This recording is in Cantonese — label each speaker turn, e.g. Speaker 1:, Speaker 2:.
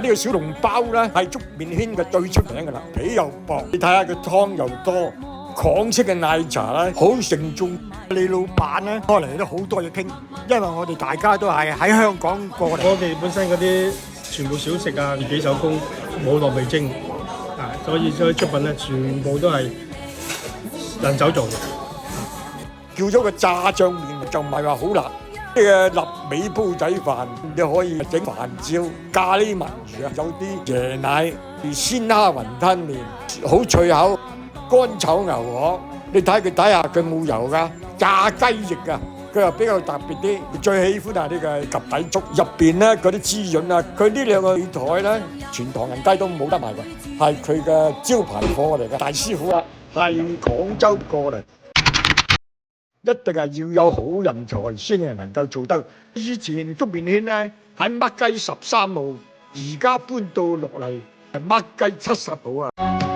Speaker 1: 呢個小籠包咧係竹麵圈嘅最出名㗎啦，皮又薄，你睇下佢湯又多，港式嘅奶茶咧好盛眾。你老闆咧開嚟都好多嘢傾，因為我哋大家都係喺香港過嚟。
Speaker 2: 我哋本身嗰啲全部小食啊，自己手工，冇落味精，所以出品咧全部都係人手做嘅。
Speaker 1: 叫咗個炸醬麵就唔係話好辣。呢個臘味煲仔飯，你可以整飯焦、咖喱文魚啊，有啲椰奶、鮮蝦雲吞麵，好脆口。乾炒牛河，你睇佢底下佢冇油㗎，炸雞翼啊，佢又比較特別啲。最喜歡係呢個及第粥入邊咧嗰啲滋潤啊，佢呢兩個台咧，全唐人街都冇得賣㗎，係佢嘅招牌貨嚟嘅。大師傅啊，係廣州過嚟。一定係要有好人才先係能夠做得。以前竹麵圈咧喺麥雞13號，而家搬到落嚟係麥雞70號啊。